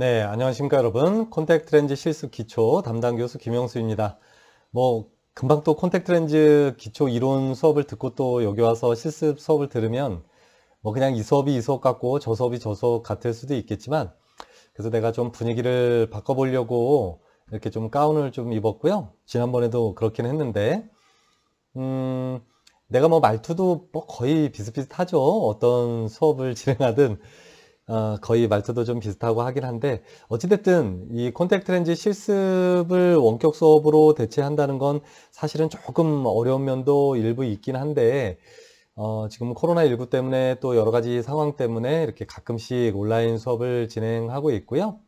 네, 안녕하십니까 여러분. 콘택트 렌즈 실습 기초 담당 교수 김영수입니다. 금방 또 콘택트 렌즈 기초 이론 수업을 듣고 또 여기 와서 실습 수업을 들으면 그냥 이 수업이 이 수업 같고 저 수업이 저 수업 같을 수도 있겠지만, 그래서 내가 좀 분위기를 바꿔보려고 이렇게 좀 가운을 좀 입었고요. 지난번에도 그렇긴 했는데, 음, 내가 말투도 거의 비슷비슷하죠. 어떤 수업을 진행하든 거의 말투도 좀 비슷하고 하긴 한데, 어찌됐든 이 콘택트 렌즈 실습을 원격 수업으로 대체한다는 건 사실은 조금 어려운 면도 일부 있긴 한데, 지금 코로나19 때문에 또 여러 가지 상황 때문에 이렇게 가끔씩 온라인 수업을 진행하고 있고요.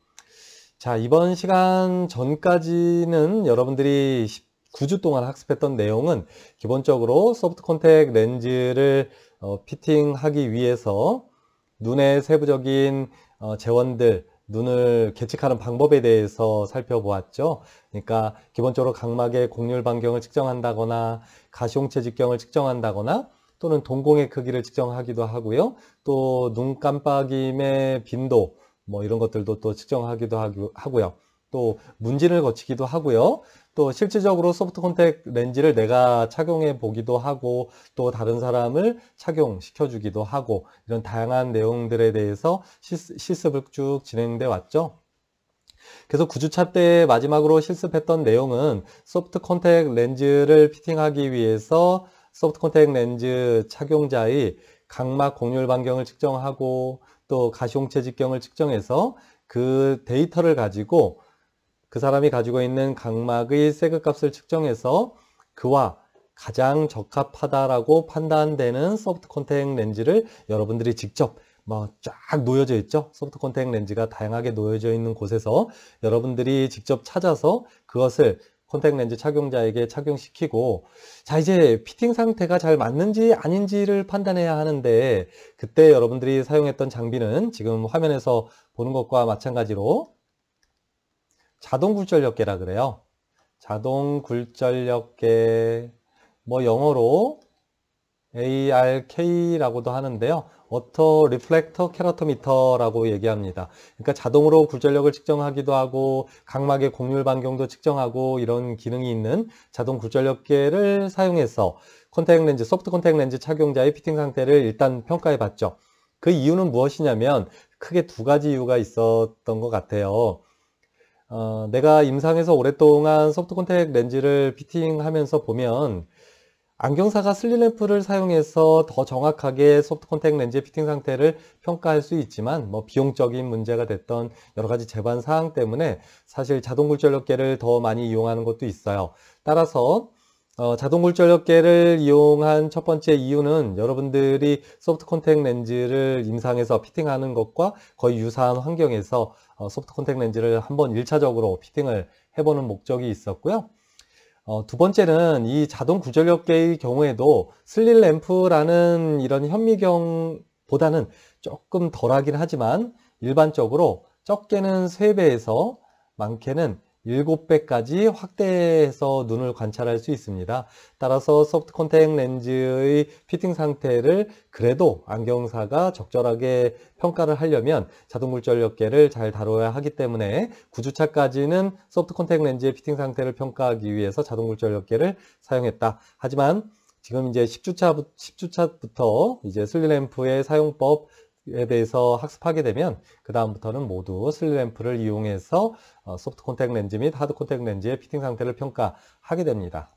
자, 이번 시간 전까지는 여러분들이 9주 동안 학습했던 내용은 기본적으로 소프트 콘택트 렌즈를 피팅하기 위해서 눈의 세부적인 재원들, 눈을 계측하는 방법에 대해서 살펴보았죠. 그러니까 기본적으로 각막의 곡률 반경을 측정한다거나 가시홍채 직경을 측정한다거나 또는 동공의 크기를 측정하기도 하고요. 또 눈 깜빡임의 빈도 이런 것들도 또 측정하기도 하고요. 또 문진을 거치기도 하고요. 또 실질적으로 소프트 콘택트 렌즈를 내가 착용해 보기도 하고 또 다른 사람을 착용시켜 주기도 하고, 이런 다양한 내용들에 대해서 실습을 쭉 진행돼 왔죠. 그래서 9주차 때 마지막으로 실습했던 내용은 소프트 콘택트 렌즈를 피팅하기 위해서 소프트 콘택트 렌즈 착용자의 각막 곡률 반경을 측정하고 또 가시홍채 직경을 측정해서 그 데이터를 가지고 그 사람이 가지고 있는 각막의 세그 값을 측정해서 그와 가장 적합하다라고 판단되는 소프트 콘택트 렌즈를 여러분들이 직접 쫙 놓여져 있죠. 소프트 콘택트 렌즈가 다양하게 놓여져 있는 곳에서 여러분들이 직접 찾아서 그것을 콘택트 렌즈 착용자에게 착용시키고, 자, 이제 피팅 상태가 잘 맞는지 아닌지를 판단해야 하는데, 그때 여러분들이 사용했던 장비는 지금 화면에서 보는 것과 마찬가지로 자동 굴절력계라 그래요. 자동 굴절력계, 영어로 ARK라고도 하는데요. 오토 리플렉터 케라토미터라고 얘기합니다. 그러니까 자동으로 굴절력을 측정하기도 하고 각막의 곡률 반경도 측정하고 이런 기능이 있는 자동 굴절력계를 사용해서 콘택트 렌즈, 소프트 콘택트 렌즈 착용자의 피팅 상태를 일단 평가해 봤죠. 그 이유는 무엇이냐면 크게 두 가지 이유가 있었던 것 같아요. 내가 임상에서 오랫동안 소프트 콘택트 렌즈를 피팅하면서 보면 안경사가 슬릿램프를 사용해서 더 정확하게 소프트 콘택트 렌즈의 피팅 상태를 평가할 수 있지만 비용적인 문제가 됐던 여러 가지 제반 사항 때문에 사실 자동 굴절력계를 더 많이 이용하는 것도 있어요. 따라서 자동 굴절력계를 이용한 첫 번째 이유는 여러분들이 소프트 콘택트 렌즈를 임상에서 피팅하는 것과 거의 유사한 환경에서 소프트 콘택트 렌즈를 한번 1차적으로 피팅을 해보는 목적이 있었고요. 두 번째는 이 자동 굴절력계의 경우에도 슬릿 램프라는 이런 현미경보다는 조금 덜하긴 하지만 일반적으로 적게는 3배에서 많게는 7배까지 확대해서 눈을 관찰할 수 있습니다. 따라서 소프트 콘택트 렌즈의 피팅 상태를 그래도 안경사가 적절하게 평가를 하려면 자동 굴절력계를 잘 다뤄야 하기 때문에 9주차까지는 소프트 콘택트 렌즈의 피팅 상태를 평가하기 위해서 자동 굴절력계를 사용했다. 하지만 지금 이제 10주차부터 이제 슬릿램프의 사용법에 대해서 학습하게 되면 그 다음부터는 모두 슬릿램프를 이용해서 소프트 콘택트 렌즈 및 하드 콘택트 렌즈의 피팅 상태를 평가하게 됩니다.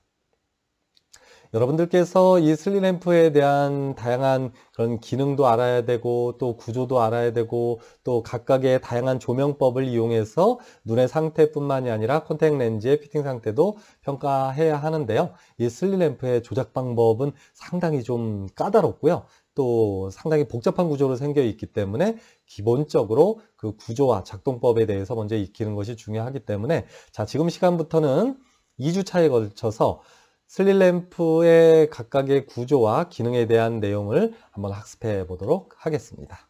여러분들께서 이 슬릿램프에 대한 다양한 그런 기능도 알아야 되고 또 구조도 알아야 되고 또 각각의 다양한 조명법을 이용해서 눈의 상태뿐만이 아니라 콘택트 렌즈의 피팅 상태도 평가해야 하는데요. 이 슬릿램프의 조작 방법은 상당히 좀 까다롭고요. 또 상당히 복잡한 구조로 생겨 있기 때문에 기본적으로 그 구조와 작동법에 대해서 먼저 익히는 것이 중요하기 때문에, 자, 지금 시간부터는 2주차에 걸쳐서 슬릿램프의 각각의 구조와 기능에 대한 내용을 한번 학습해 보도록 하겠습니다.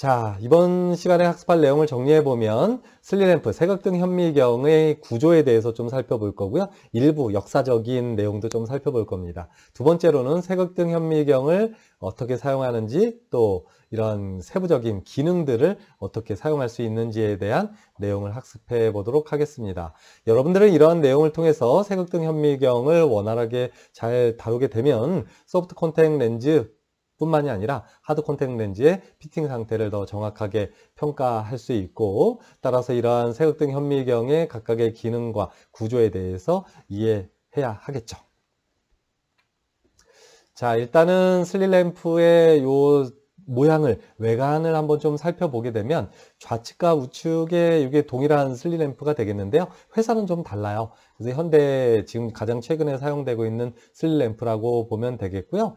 자, 이번 시간에 학습할 내용을 정리해보면 슬리램프, 색악등 현미경의 구조에 대해서 좀 살펴볼 거고요. 일부 역사적인 내용도 좀 살펴볼 겁니다. 두 번째로는 색악등 현미경을 어떻게 사용하는지, 또 이런 세부적인 기능들을 어떻게 사용할 수 있는지에 대한 내용을 학습해 보도록 하겠습니다. 여러분들은 이러한 내용을 통해서 색악등 현미경을 원활하게 잘 다루게 되면 소프트 콘택 렌즈 뿐만이 아니라 하드 콘택 렌즈의 피팅 상태를 더 정확하게 평가할 수 있고, 따라서 이러한 색악등 현미경의 각각의 기능과 구조에 대해서 이해해야 하겠죠. 자, 일단은 슬리램프의 요 모양을, 외관을 한번 좀 살펴보게 되면 좌측과 우측에 이게 동일한 슬리램프가 되겠는데요. 회사는 좀 달라요. 그래서 현대 지금 가장 최근에 사용되고 있는 슬리램프라고 보면 되겠고요.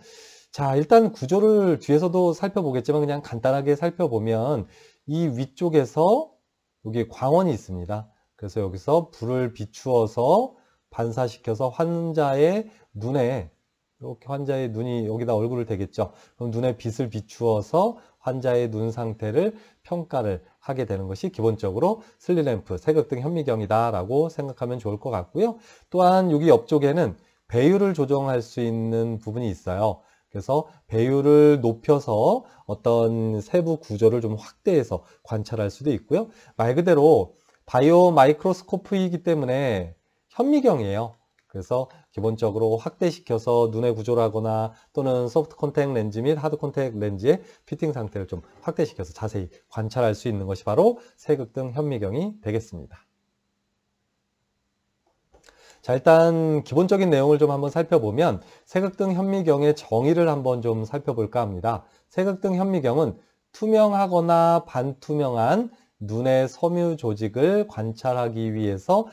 자, 일단 구조를 뒤에서도 살펴보겠지만 그냥 간단하게 살펴보면 이 위쪽에서 여기 광원이 있습니다. 그래서 여기서 불을 비추어서 반사시켜서 환자의 눈에, 이렇게 환자의 눈이 여기다 얼굴을 대겠죠. 그럼 눈에 빛을 비추어서 환자의 눈 상태를 평가를 하게 되는 것이 기본적으로 슬리램프, 색악등 현미경이다 라고 생각하면 좋을 것 같고요. 또한 여기 옆쪽에는 배율을 조정할 수 있는 부분이 있어요. 그래서 배율을 높여서 어떤 세부 구조를 좀 확대해서 관찰할 수도 있고요. 말 그대로 바이오 마이크로스코프이기 때문에 현미경이에요. 그래서 기본적으로 확대시켜서 눈의 구조라거나 또는 소프트 콘택 렌즈 및 하드 콘택 렌즈의 피팅 상태를 좀 확대시켜서 자세히 관찰할 수 있는 것이 바로 색악등 현미경이 되겠습니다. 자, 일단 기본적인 내용을 좀 한번 살펴보면 색악등 현미경의 정의를 한번 좀 살펴볼까 합니다. 색악등 현미경은 투명하거나 반투명한 눈의 섬유 조직을 관찰하기 위해서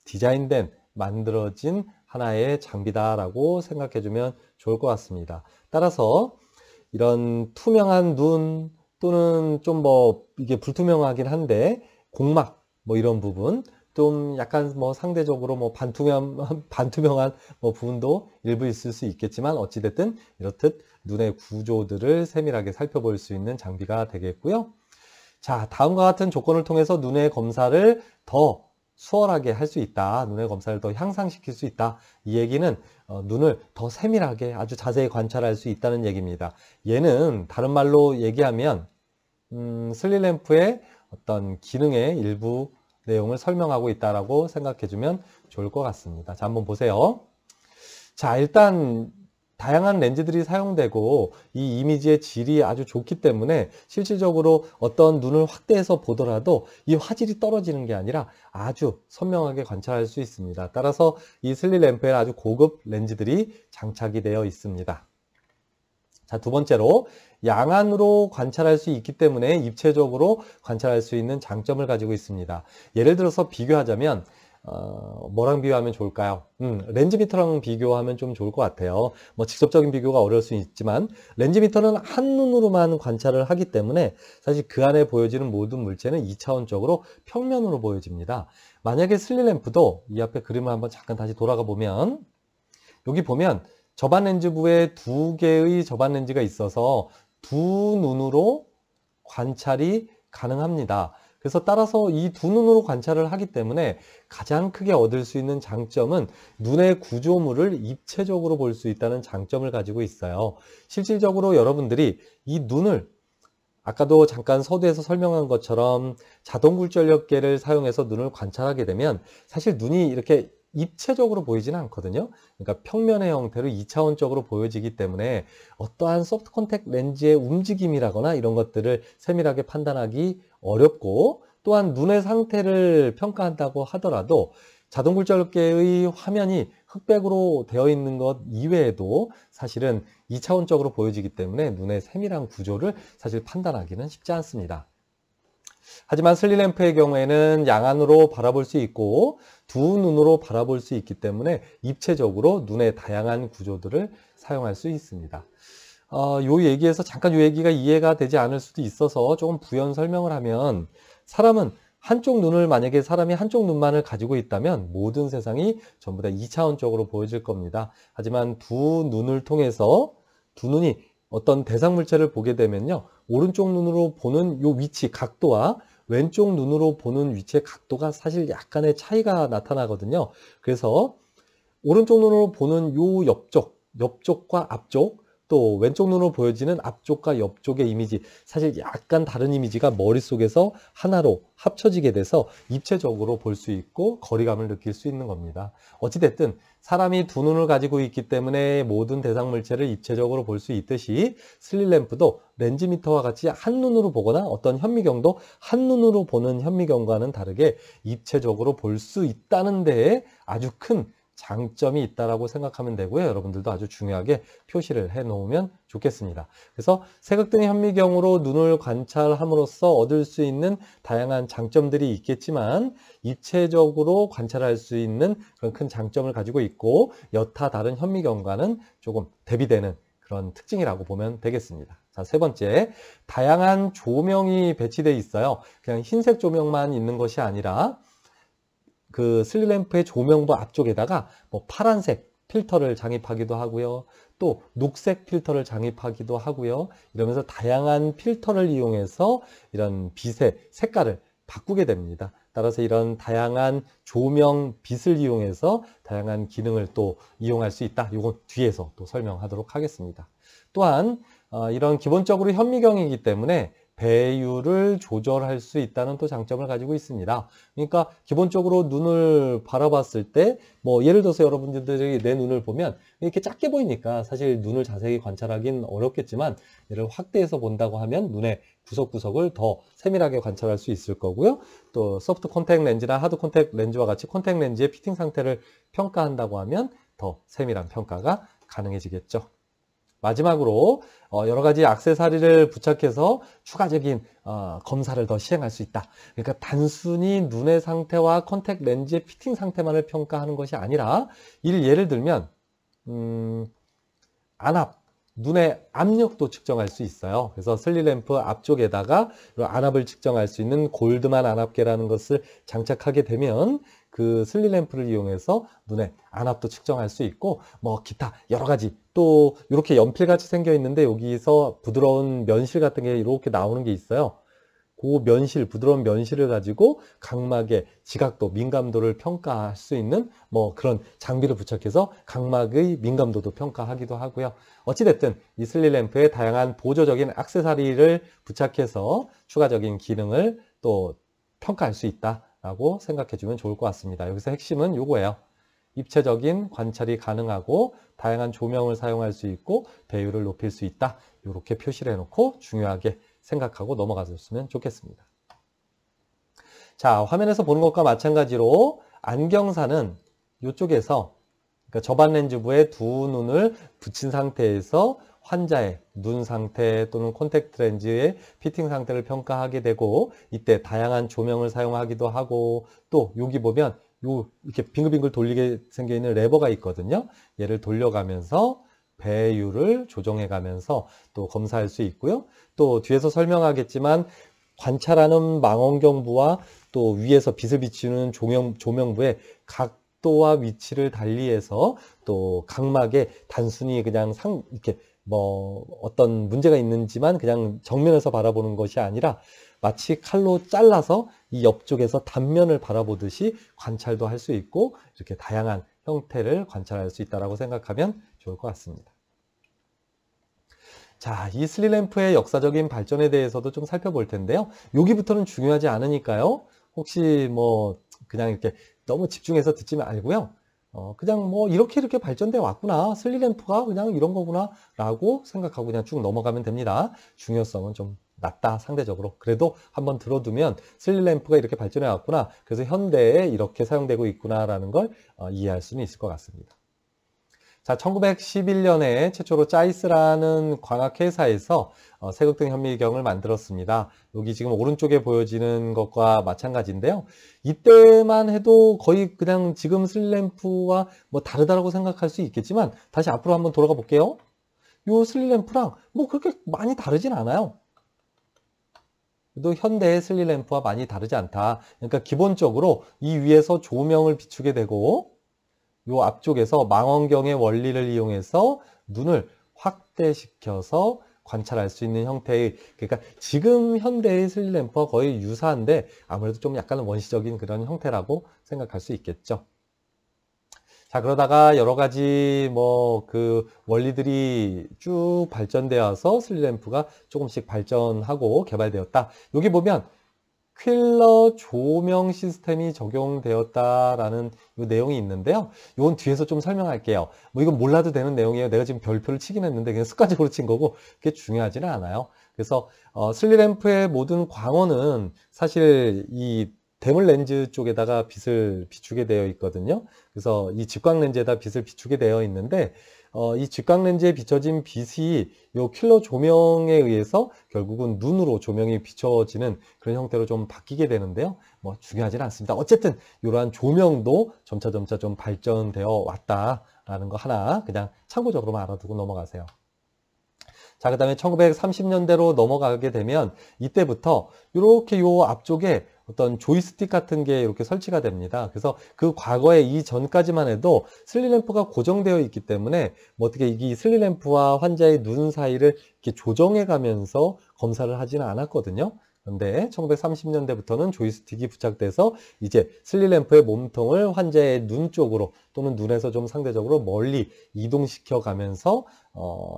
디자인된, 만들어진 하나의 장비다라고 생각해주면 좋을 것 같습니다. 따라서 이런 투명한 눈 또는 좀 이게 불투명하긴 한데 공막 이런 부분, 좀 약간 상대적으로 반투명한 부분도 일부 있을 수 있겠지만 어찌됐든 이렇듯 눈의 구조들을 세밀하게 살펴볼 수 있는 장비가 되겠고요. 자, 다음과 같은 조건을 통해서 눈의 검사를 더 수월하게 할 수 있다. 눈의 검사를 더 향상시킬 수 있다. 이 얘기는 눈을 더 세밀하게 아주 자세히 관찰할 수 있다는 얘기입니다. 얘는 다른 말로 얘기하면 슬리램프의 어떤 기능의 일부 내용을 설명하고 있다라고 생각해주면 좋을 것 같습니다. 자, 한번 보세요. 자, 일단 다양한 렌즈들이 사용되고 이 이미지의 질이 아주 좋기 때문에 실질적으로 어떤 눈을 확대해서 보더라도 이 화질이 떨어지는 게 아니라 아주 선명하게 관찰할 수 있습니다. 따라서 이 슬리램프에 아주 고급 렌즈들이 장착이 되어 있습니다. 자, 두 번째로 양안으로 관찰할 수 있기 때문에 입체적으로 관찰할 수 있는 장점을 가지고 있습니다. 예를 들어서 비교하자면 뭐랑 비교하면 좋을까요? 렌즈미터랑 비교하면 좀 좋을 것 같아요. 직접적인 비교가 어려울 수 있지만 렌즈미터는 한눈으로만 관찰을 하기 때문에 사실 그 안에 보여지는 모든 물체는 2차원적으로 평면으로 보여집니다. 만약에 슬리램프도 이 앞에 그림을 한번 잠깐 다시 돌아가 보면 여기 보면 접안 렌즈부에 두 개의 접안 렌즈가 있어서 두 눈으로 관찰이 가능합니다. 그래서 따라서 이 두 눈으로 관찰을 하기 때문에 가장 크게 얻을 수 있는 장점은 눈의 구조물을 입체적으로 볼 수 있다는 장점을 가지고 있어요. 실질적으로 여러분들이 이 눈을 아까도 잠깐 서두에서 설명한 것처럼 자동 굴절력계를 사용해서 눈을 관찰하게 되면 사실 눈이 이렇게 입체적으로 보이지는 않거든요. 그러니까 평면의 형태로 2차원적으로 보여지기 때문에 어떠한 소프트 콘택 렌즈의 움직임이라거나 이런 것들을 세밀하게 판단하기 어렵고, 또한 눈의 상태를 평가한다고 하더라도 자동 굴절계의 화면이 흑백으로 되어 있는 것 이외에도 사실은 2차원적으로 보여지기 때문에 눈의 세밀한 구조를 사실 판단하기는 쉽지 않습니다. 하지만 슬리램프의 경우에는 양안으로 바라볼 수 있고 두 눈으로 바라볼 수 있기 때문에 입체적으로 눈의 다양한 구조들을 사용할 수 있습니다. 요 얘기에서 잠깐 요 얘기가 이해가 되지 않을 수도 있어서 조금 부연 설명을 하면, 사람은 한쪽 눈을, 만약에 사람이 한쪽 눈만을 가지고 있다면 모든 세상이 전부 다 2차원적으로 보여질 겁니다. 하지만 두 눈을 통해서 두 눈이 어떤 대상 물체를 보게 되면요. 오른쪽 눈으로 보는 요 위치, 각도와 왼쪽 눈으로 보는 위치의 각도가 사실 약간의 차이가 나타나거든요. 그래서 오른쪽 눈으로 보는 요 옆쪽과 앞쪽, 또 왼쪽 눈으로 보여지는 앞쪽과 옆쪽의 이미지, 사실 약간 다른 이미지가 머릿속에서 하나로 합쳐지게 돼서 입체적으로 볼 수 있고 거리감을 느낄 수 있는 겁니다. 어찌됐든 사람이 두 눈을 가지고 있기 때문에 모든 대상 물체를 입체적으로 볼 수 있듯이 슬릿램프도 렌즈미터와 같이 한눈으로 보거나 어떤 현미경도 한눈으로 보는 현미경과는 다르게 입체적으로 볼 수 있다는 데에 아주 큰 장점이 있다라고 생각하면 되고요. 여러분들도 아주 중요하게 표시를 해 놓으면 좋겠습니다. 그래서 색각등 현미경으로 눈을 관찰함으로써 얻을 수 있는 다양한 장점들이 있겠지만 입체적으로 관찰할 수 있는 그런 큰 장점을 가지고 있고 여타 다른 현미경과는 조금 대비되는 그런 특징이라고 보면 되겠습니다. 자, 세 번째, 다양한 조명이 배치되어 있어요. 그냥 흰색 조명만 있는 것이 아니라 그 슬릿램프의 조명부 앞쪽에다가 뭐 파란색 필터를 장입하기도 하고요. 또 녹색 필터를 장입하기도 하고요. 이러면서 다양한 필터를 이용해서 이런 빛의 색깔을 바꾸게 됩니다. 따라서 이런 다양한 조명 빛을 이용해서 다양한 기능을 또 이용할 수 있다. 이건 뒤에서 또 설명하도록 하겠습니다. 또한 이런 기본적으로 현미경이기 때문에 배율을 조절할 수 있다는 또 장점을 가지고 있습니다. 그러니까 기본적으로 눈을 바라봤을 때 뭐 예를 들어서 여러분들이 내 눈을 보면 이렇게 작게 보이니까 사실 눈을 자세히 관찰하기는 어렵겠지만 얘를 확대해서 본다고 하면 눈의 구석구석을 더 세밀하게 관찰할 수 있을 거고요. 또 소프트 콘택트 렌즈나 하드 콘택트 렌즈와 같이 콘택트 렌즈의 피팅 상태를 평가한다고 하면 더 세밀한 평가가 가능해지겠죠. 마지막으로 여러 가지 액세서리를 부착해서 추가적인 검사를 더 시행할 수 있다. 그러니까 단순히 눈의 상태와 컨택 렌즈의 피팅 상태만을 평가하는 것이 아니라 예를 들면 눈의 압력도 측정할 수 있어요. 그래서 슬릿램프 앞쪽에다가 안압을 측정할 수 있는 골드만 안압계라는 것을 장착하게 되면 그 슬릿램프를 이용해서 눈의 안압도 측정할 수 있고 뭐 기타 여러 가지 또 이렇게 연필같이 생겨 있는데 여기서 부드러운 면실 같은 게 이렇게 나오는 게 있어요. 그 부드러운 면실을 가지고 각막의 지각도, 민감도를 평가할 수 있는 뭐 그런 장비를 부착해서 각막의 민감도도 평가하기도 하고요. 어찌됐든 이 슬릿램프에 다양한 보조적인 액세서리를 부착해서 추가적인 기능을 또 평가할 수 있다라고 생각해 주면 좋을 것 같습니다. 여기서 핵심은 요거예요. 입체적인 관찰이 가능하고 다양한 조명을 사용할 수 있고 배율을 높일 수 있다. 이렇게 표시를 해놓고 중요하게 생각하고 넘어가셨으면 좋겠습니다. 자, 화면에서 보는 것과 마찬가지로 안경사는 이쪽에서 그러니까 저반 렌즈부에 두 눈을 붙인 상태에서 환자의 눈 상태 또는 콘택트 렌즈의 피팅 상태를 평가하게 되고 이때 다양한 조명을 사용하기도 하고 또 여기 보면 이렇게 빙글빙글 돌리게 생겨 있는 레버가 있거든요. 얘를 돌려가면서 배율을 조정해 가면서 또 검사할 수 있고요. 또 뒤에서 설명하겠지만 관찰하는 망원경부와 또 위에서 빛을 비추는 조명부의 각도와 위치를 달리해서 또 각막에 단순히 그냥 이렇게 뭐 어떤 문제가 있는지만 그냥 정면에서 바라보는 것이 아니라 마치 칼로 잘라서 이 옆쪽에서 단면을 바라보듯이 관찰도 할 수 있고 이렇게 다양한 형태를 관찰할 수 있다고 생각하면 좋을 것 같습니다. 자, 이 슬릿램프의 역사적인 발전에 대해서도 좀 살펴볼 텐데요. 여기부터는 중요하지 않으니까요. 혹시 뭐 그냥 이렇게 너무 집중해서 듣지 말고요. 그냥 뭐 이렇게 발전돼 왔구나. 슬릿램프가 그냥 이런 거구나 라고 생각하고 그냥 쭉 넘어가면 됩니다. 중요성은 좀 낮다 상대적으로. 그래도 한번 들어두면 슬릿램프가 이렇게 발전해 왔구나. 그래서 현대에 이렇게 사용되고 있구나 라는 걸 이해할 수는 있을 것 같습니다. 자, 1911년에 최초로 짜이스라는 광학 회사에서 색각등 현미경을 만들었습니다. 여기 지금 오른쪽에 보여지는 것과 마찬가지인데요. 이때만 해도 거의 그냥 지금 슬릿램프와 뭐 다르다고 생각할 수 있겠지만 다시 앞으로 한번 돌아가 볼게요. 이 슬릿램프랑 뭐 그렇게 많이 다르진 않아요. 또 현대의 슬릿램프와 많이 다르지 않다. 그러니까 기본적으로 이 위에서 조명을 비추게 되고 요 앞쪽에서 망원경의 원리를 이용해서 눈을 확 확대시켜서 관찰할 수 있는 형태의, 그러니까 지금 현대의 슬리램프와 거의 유사한데 아무래도 좀 약간 원시적인 그런 형태라고 생각할 수 있겠죠. 자, 그러다가 여러 가지 뭐 그 원리들이 쭉 발전되어서 슬리램프가 조금씩 발전하고 개발되었다. 여기 보면 퀼러 조명 시스템이 적용되었다라는 이 내용이 있는데요. 이건 뒤에서 좀 설명할게요. 뭐 이건 몰라도 되는 내용이에요. 내가 지금 별표를 치긴 했는데 그냥 습관적으로 친 거고 그게 중요하지는 않아요. 그래서 슬리램프의 모든 광원은 사실 이 대물 렌즈 쪽에다가 빛을 비추게 되어 있거든요. 그래서 이 직광 렌즈에다 빛을 비추게 되어 있는데 이 직광 렌즈에 비춰진 빛이 이 킬러 조명에 의해서 결국은 눈으로 조명이 비춰지는 그런 형태로 좀 바뀌게 되는데요. 뭐 중요하지는 않습니다. 어쨌든 이러한 조명도 점차 좀 발전되어 왔다라는 거 하나 그냥 참고적으로만 알아두고 넘어가세요. 자, 그 다음에 1930년대로 넘어가게 되면 이때부터 이렇게 요 앞쪽에 어떤 조이스틱 같은 게 이렇게 설치가 됩니다. 그래서 그 과거에 이전까지만 해도 슬리램프가 고정되어 있기 때문에 뭐 어떻게 이 슬리램프와 환자의 눈 사이를 이렇게 조정해 가면서 검사를 하지는 않았거든요. 그런데 1930년대부터는 조이스틱이 부착돼서 이제 슬리램프의 몸통을 환자의 눈 쪽으로 또는 눈에서 좀 상대적으로 멀리 이동시켜 가면서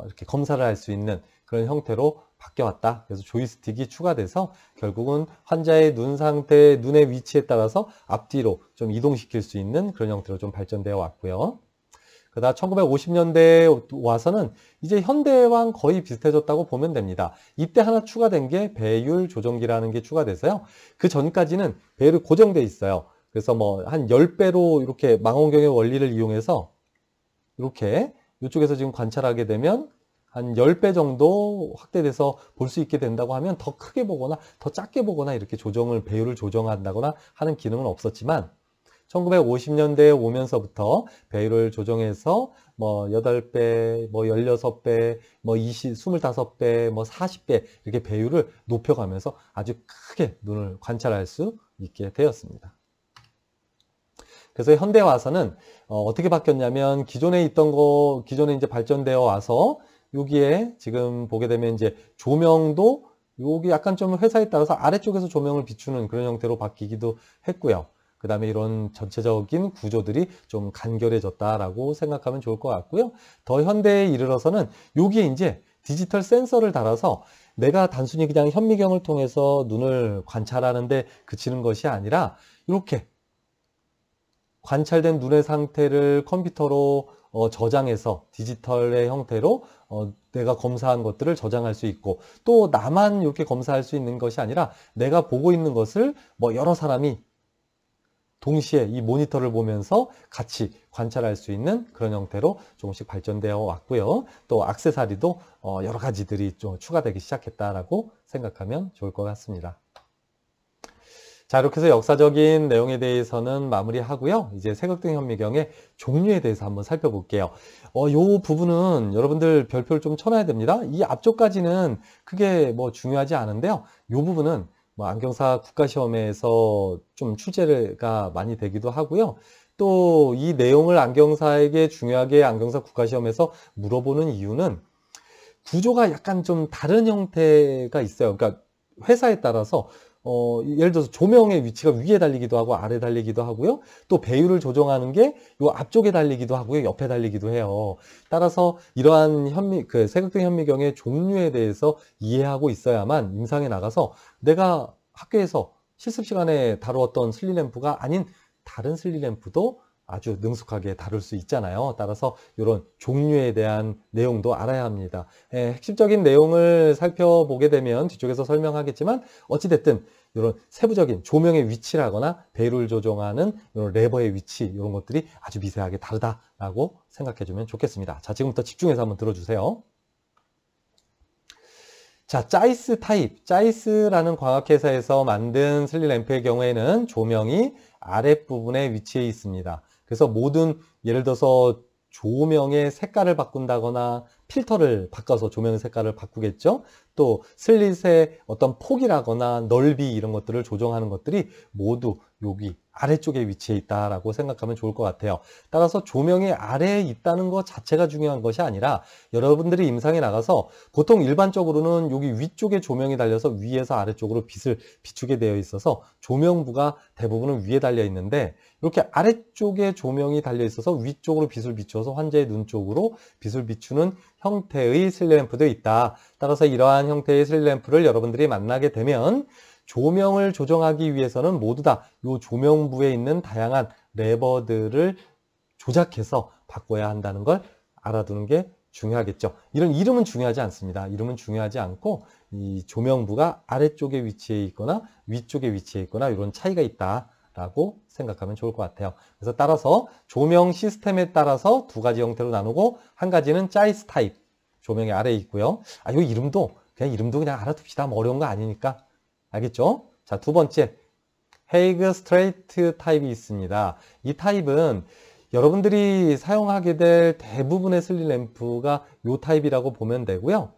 이렇게 검사를 할 수 있는 그런 형태로 바뀌어왔다. 그래서 조이스틱이 추가돼서 결국은 환자의 눈 상태, 눈의 위치에 따라서 앞뒤로 좀 이동시킬 수 있는 그런 형태로 좀 발전되어 왔고요. 그러다 1950년대에 와서는 이제 현대와는 거의 비슷해졌다고 보면 됩니다. 이때 하나 추가된 게 배율 조정기라는 게 추가돼서요. 그 전까지는 배율이 고정돼 있어요. 그래서 뭐 한 10배로 이렇게 망원경의 원리를 이용해서 이렇게 이쪽에서 지금 관찰하게 되면 한 10배 정도 확대돼서 볼 수 있게 된다고 하면 더 크게 보거나 더 작게 보거나 이렇게 배율을 조정한다거나 하는 기능은 없었지만 1950년대에 오면서부터 배율을 조정해서 뭐 8배, 뭐 16배, 뭐 25배, 뭐 40배 이렇게 배율을 높여가면서 아주 크게 눈을 관찰할 수 있게 되었습니다. 그래서 현대에 와서는 어떻게 바뀌었냐면 기존에 이제 발전되어 와서 여기에 지금 보게 되면 이제 조명도 여기 약간 좀 회사에 따라서 아래쪽에서 조명을 비추는 그런 형태로 바뀌기도 했고요. 그 다음에 이런 전체적인 구조들이 좀 간결해졌다라고 생각하면 좋을 것 같고요. 더 현대에 이르러서는 여기에 이제 디지털 센서를 달아서 내가 단순히 그냥 현미경을 통해서 눈을 관찰하는데 그치는 것이 아니라 이렇게 관찰된 눈의 상태를 컴퓨터로 저장해서 디지털의 형태로 내가 검사한 것들을 저장할 수 있고 또 나만 이렇게 검사할 수 있는 것이 아니라 내가 보고 있는 것을 뭐 여러 사람이 동시에 이 모니터를 보면서 같이 관찰할 수 있는 그런 형태로 조금씩 발전되어 왔고요. 또 액세서리도 여러 가지들이 좀 추가되기 시작했다라고 생각하면 좋을 것 같습니다. 자, 이렇게 해서 역사적인 내용에 대해서는 마무리하고요. 이제 색극등 현미경의 종류에 대해서 한번 살펴볼게요. 요 부분은 여러분들 별표를 좀 쳐놔야 됩니다. 이 앞쪽까지는 크게 뭐 중요하지 않은데요. 요 부분은 뭐 안경사 국가시험에서 좀 출제가 많이 되기도 하고요. 또 이 내용을 안경사에게 중요하게 안경사 국가시험에서 물어보는 이유는 구조가 약간 좀 다른 형태가 있어요. 그러니까 회사에 따라서 예를 들어서 조명의 위치가 위에 달리기도 하고 아래 달리기도 하고요. 또 배율을 조정하는 게 요 앞쪽에 달리기도 하고요. 옆에 달리기도 해요. 따라서 이러한 색극등 현미경의 종류에 대해서 이해하고 있어야만 임상에 나가서 내가 학교에서 실습 시간에 다루었던 슬리램프가 아닌 다른 슬리램프도 아주 능숙하게 다룰 수 있잖아요. 따라서 이런 종류에 대한 내용도 알아야 합니다. 핵심적인 내용을 살펴보게 되면 뒤쪽에서 설명하겠지만 어찌됐든 이런 세부적인 조명의 위치라거나 배율을 조정하는 이런 레버의 위치 이런 것들이 아주 미세하게 다르다라고 생각해주면 좋겠습니다. 자, 지금부터 집중해서 한번 들어주세요. 자, 짜이스 타입, 짜이스라는 광학회사에서 만든 슬리램프의 경우에는 조명이 아랫부분에 위치해 있습니다. 그래서 모든 예를 들어서 조명의 색깔을 바꾼다거나 필터를 바꿔서 조명의 색깔을 바꾸겠죠. 또 슬릿의 어떤 폭이라거나 넓이 이런 것들을 조정하는 것들이 모두 여기 아래쪽에 위치해 있다라고 생각하면 좋을 것 같아요. 따라서 조명이 아래에 있다는 것 자체가 중요한 것이 아니라 여러분들이 임상에 나가서 보통 일반적으로는 여기 위쪽에 조명이 달려서 위에서 아래쪽으로 빛을 비추게 되어 있어서 조명부가 대부분은 위에 달려 있는데 이렇게 아래쪽에 조명이 달려 있어서 위쪽으로 빛을 비추어서 환자의 눈 쪽으로 빛을 비추는 형태의 슬리램프도 있다. 따라서 이러한 형태의 슬리램프를 여러분들이 만나게 되면 조명을 조정하기 위해서는 모두 다 이 조명부에 있는 다양한 레버들을 조작해서 바꿔야 한다는 걸 알아두는 게 중요하겠죠. 이런 이름은 중요하지 않습니다. 이름은 중요하지 않고 이 조명부가 아래쪽에 위치해 있거나 위쪽에 위치해 있거나 이런 차이가 있다라고 생각하면 좋을 것 같아요. 그래서 따라서 조명 시스템에 따라서 두 가지 형태로 나누고 한 가지는 짜이스 타입 조명이 아래에 있고요. 이 이름도 그냥 알아둡시다. 뭐 어려운 거 아니니까. 알겠죠? 자, 두 번째, 헤이그 스트레이트 타입이 있습니다. 이 타입은 여러분들이 사용하게 될 대부분의 슬리램프가 이 타입이라고 보면 되고요.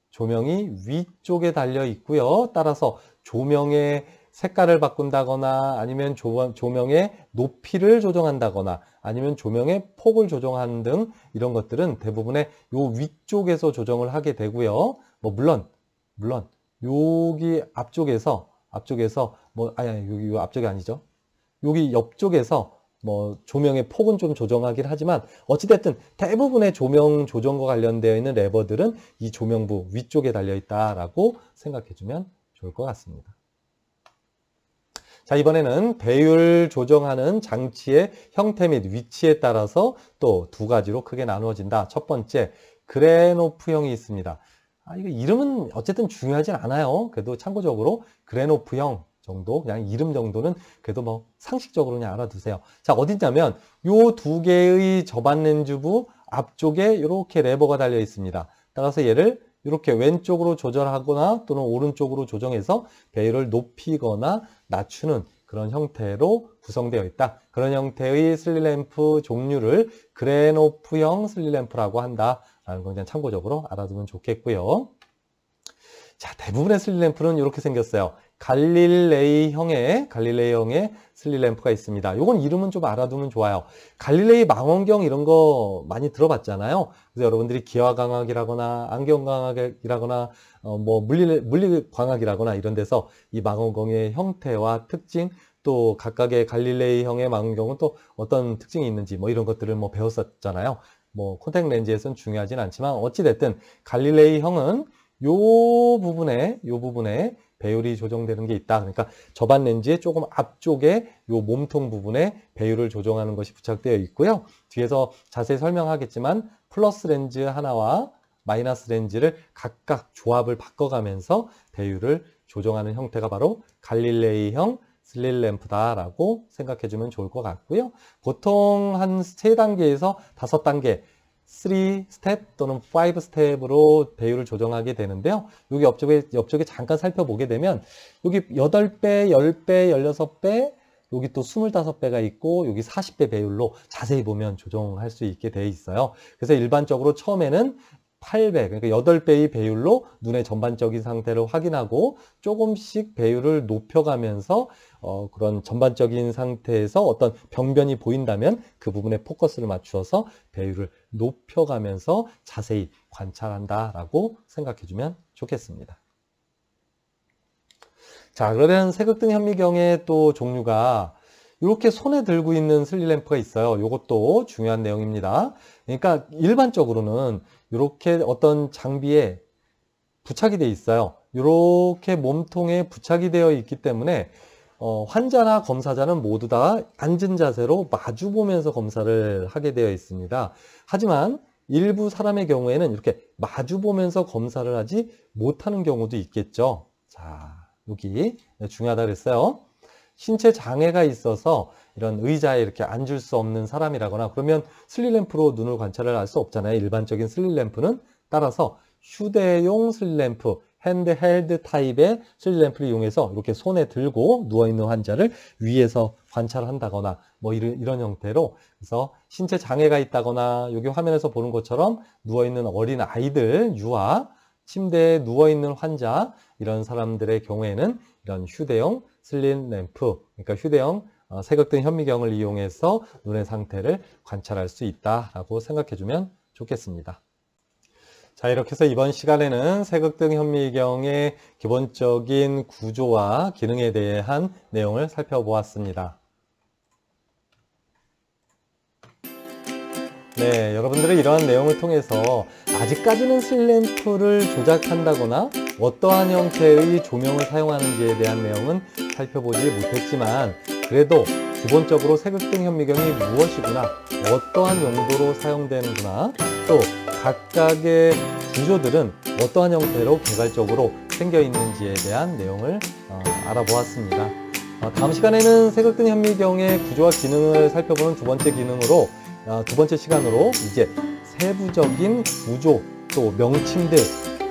조명이 위쪽에 달려 있고요. 따라서 조명의 색깔을 바꾼다거나 아니면 조명의 높이를 조정한다거나 아니면 조명의 폭을 조정하는 등 이런 것들은 대부분의 요 위쪽에서 조정을 하게 되고요. 뭐 물론 여기 앞쪽에서 여기 앞쪽이 아니죠. 여기 옆쪽에서 뭐 조명의 폭은 좀 조정하긴 하지만 어찌됐든 대부분의 조명 조정과 관련되어 있는 레버들은 이 조명부 위쪽에 달려 있다라고 생각해주면 좋을 것 같습니다. 자, 이번에는 배율 조정하는 장치의 형태 및 위치에 따라서 또 두 가지로 크게 나누어진다. 첫 번째, 그레노프형이 있습니다. 이거 이름은 어쨌든 중요하진 않아요. 그래도 참고적으로 그레노프형 정도, 그냥 이름 정도는 그래도 뭐 상식적으로 그냥 알아두세요. 자, 어딨냐면 요 두 개의 저반 렌즈부 앞쪽에 이렇게 레버가 달려 있습니다. 따라서 얘를 이렇게 왼쪽으로 조절하거나 또는 오른쪽으로 조정해서 배율을 높이거나 낮추는 그런 형태로 구성되어 있다. 그런 형태의 슬리램프 종류를 그레노프형 슬리램프라고 한다라는 건 그냥 참고적으로 알아두면 좋겠고요. 자, 대부분의 슬리램프는 이렇게 생겼어요. 갈릴레이형의 슬리램프가 있습니다. 요건 이름은 좀 알아두면 좋아요. 갈릴레이 망원경 이런 거 많이 들어봤잖아요. 그래서 여러분들이 기화광학이라거나 안경광학이라거나 뭐 물리광학이라거나 이런 데서 이 망원경의 형태와 특징 또 각각의 갈릴레이형의 망원경은 또 어떤 특징이 있는지 뭐 이런 것들을 뭐 배웠었잖아요. 뭐 콘택트 렌즈에서는 중요하진 않지만 어찌됐든 갈릴레이형은 요 부분에 배율이 조정되는 게 있다. 그러니까 저반 렌즈의 조금 앞쪽에 요 몸통 부분에 배율을 조정하는 것이 부착되어 있고요. 뒤에서 자세히 설명하겠지만 플러스 렌즈 하나와 마이너스 렌즈를 각각 조합을 바꿔가면서 배율을 조정하는 형태가 바로 갈릴레이형 슬리램프다라고 생각해주면 좋을 것 같고요. 보통 한 3단계에서 5단계 3스텝 또는 5스텝으로 배율을 조정하게 되는데요. 여기 옆쪽에 잠깐 살펴보게 되면 여기 8배, 10배, 16배, 여기 또 25배가 있고 여기 40배 배율로 자세히 보면 조정할 수 있게 되어 있어요. 그래서 일반적으로 처음에는 8배, 그러니까 8배의 배율로 눈의 전반적인 상태를 확인하고 조금씩 배율을 높여가면서 그런 전반적인 상태에서 어떤 병변이 보인다면 그 부분에 포커스를 맞추어서 배율을 높여가면서 자세히 관찰한다라고 생각해주면 좋겠습니다. 자, 그러면 색극등 현미경의 또 종류가 이렇게 손에 들고 있는 슬리램프가 있어요. 이것도 중요한 내용입니다. 그러니까 일반적으로는 이렇게 어떤 장비에 부착이 되어 있어요. 이렇게 몸통에 부착이 되어 있기 때문에 환자나 검사자는 모두 다 앉은 자세로 마주 보면서 검사를 하게 되어 있습니다. 하지만 일부 사람의 경우에는 이렇게 마주 보면서 검사를 하지 못하는 경우도 있겠죠. 자, 여기 중요하다 그랬어요. 신체 장애가 있어서 이런 의자에 이렇게 앉을 수 없는 사람이라거나 그러면 슬리램프로 눈을 관찰을 할 수 없잖아요. 일반적인 슬리램프는. 따라서 휴대용 슬리램프, 핸드헬드 타입의 슬리램프를 이용해서 이렇게 손에 들고 누워있는 환자를 위에서 관찰한다거나 뭐 이런 형태로 그래서 신체 장애가 있다거나 여기 화면에서 보는 것처럼 누워있는 어린 아이들, 유아, 침대에 누워있는 환자 이런 사람들의 경우에는 이런 휴대용 슬리램프, 그러니까 휴대용 색극등 현미경을 이용해서 눈의 상태를 관찰할 수 있다라고 생각해주면 좋겠습니다. 자, 이렇게 해서 이번 시간에는 색극등 현미경의 기본적인 구조와 기능에 대한 내용을 살펴보았습니다. 네, 여러분들의 이러한 내용을 통해서 아직까지는 슬램프를 조작한다거나 어떠한 형태의 조명을 사용하는지에 대한 내용은 살펴보지 못했지만, 그래도 기본적으로 색극등 현미경이 무엇이구나, 어떠한 용도로 사용되는구나, 또 각각의 구조들은 어떠한 형태로 개괄적으로 생겨 있는지에 대한 내용을 알아보았습니다. 다음 시간에는 색극등 현미경의 구조와 기능을 살펴보는 두 번째 시간으로 이제 세부적인 구조, 또 명칭들,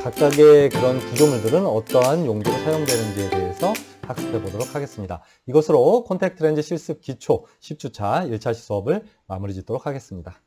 각각의 그런 구조물들은 어떠한 용도로 사용되는지에 대해서 학습해 보도록 하겠습니다. 이것으로 콘택트 렌즈 실습 기초 10주차 1차 수업을 마무리 짓도록 하겠습니다.